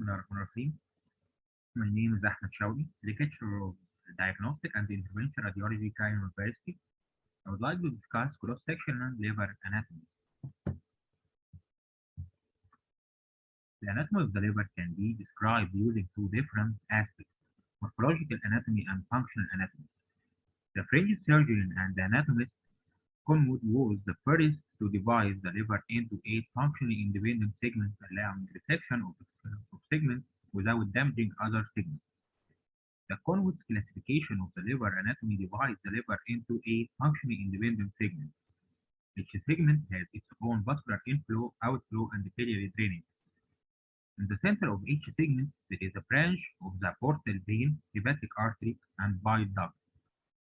Bismillahirrahmanirrahim. My name is Ahmed Shawky, lecturer of Diagnostic and Intervention Radiology, Cairo University. I would like to discuss cross-sectional liver anatomy. The anatomy of the liver can be described using two different aspects, morphological anatomy and functional anatomy. The French surgeon and anatomist Ahmed was the first to divide the liver into 8 functionally independent segments, allowing resection of segments without damaging other segments. The Conway's classification of the liver anatomy divides the liver into 8 functionally independent segments. Each segment has its own vascular inflow, outflow, and biliary drainage. In the center of each segment, there is a branch of the portal vein, hepatic artery, and bile duct.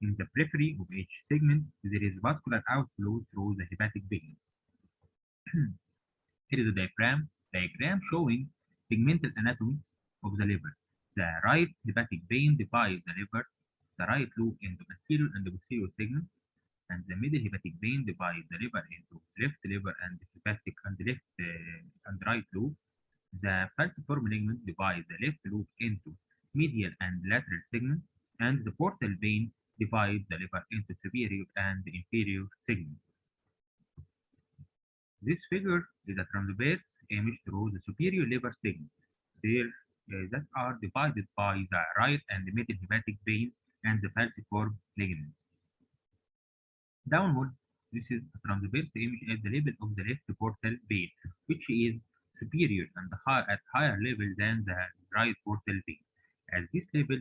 In the periphery of each segment, there is vascular outflow through the hepatic vein. Here is a diagram showing segmental anatomy of the liver. The right hepatic vein divides the liver, the right loop into anterior and posterior segments, and the middle hepatic vein divides the liver into left liver and hepatic and left and right loop. The falciform ligament divides the left loop into medial and lateral segments, and the portal vein divides the liver into superior and inferior segments. This figure is a transverse image through the superior liver segment. That are divided by the right and middle hepatic vein and the falciform ligament. Downward, this is a transverse image at the level of the left portal vein, which is superior and at higher level than the right portal vein. At this level,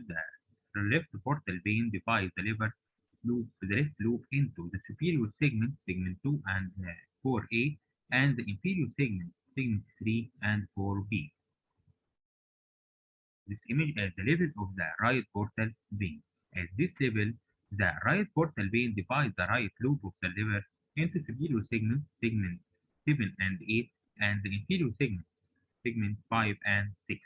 the left portal vein divides the left loop into the superior segment, segment 2 and 4A, and the inferior segment, segment 3 and 4B. This image at the level of the right portal vein. At this level, the right portal vein divides the right loop of the liver into superior segments, segment 7 and 8, and the inferior segment, segment 5 and 6.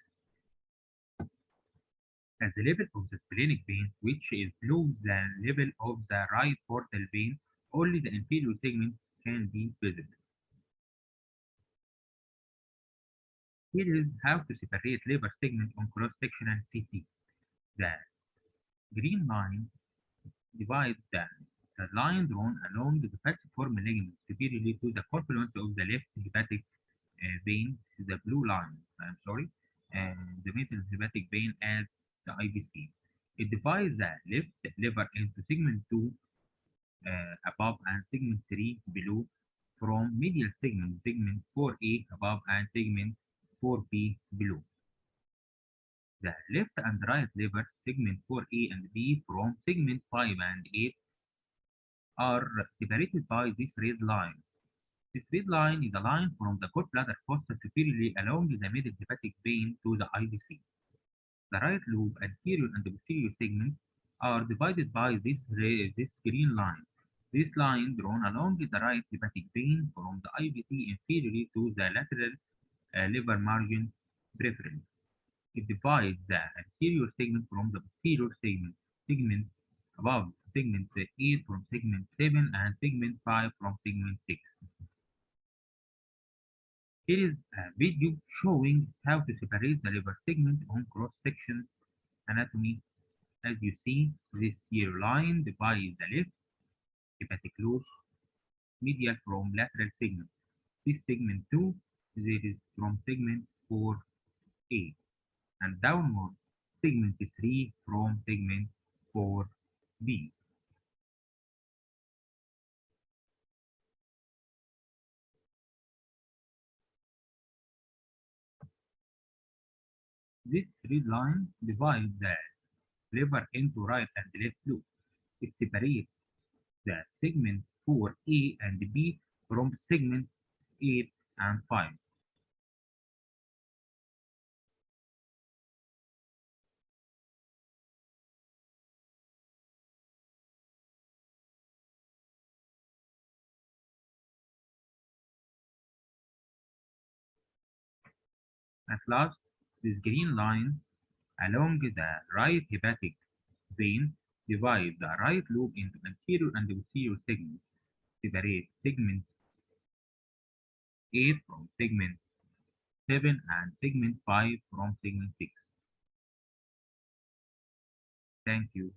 At the level of the splenic vein, which is below the level of the right portal vein, only the inferior segment can be visible. Here is how to separate liver segment on cross-sectional CT. The green line divides the line drawn along the falciform ligament superiorly to the confluence of the left hepatic vein, the blue line, and the middle hepatic vein as the IVC. It divides the left liver into segment 2 above and segment 3 below from medial segment, segment 4A above and segment 4B below. The left and right liver, segment 4A and B from segment 5 and 8 are separated by this red line. This red line is a line from the gallbladder fossa superiorly along the middle hepatic vein to the IVC. The right lobe, anterior and posterior segments are divided by this green line. This line drawn along the right hepatic vein from the IVC inferiorly to the lateral liver margin peripherally. It divides the anterior segment from the posterior segment, segment above segment 8 from segment 7 and segment 5 from segment 6. Here is a video showing how to separate the liver segment on cross-section anatomy. As you see, this yellow line divides the left hepatic loop medial from lateral segment. This segment 2 is from segment 4A, and downward segment 3 from segment 4B. This red line divides the liver into right and left loop. It separates the segment 4A and B from segment 8 and 5. At last, this green line along the right hepatic vein divides the right loop into anterior and posterior segments, separate segment 8 from segment 7 and segment 5 from segment 6. Thank you.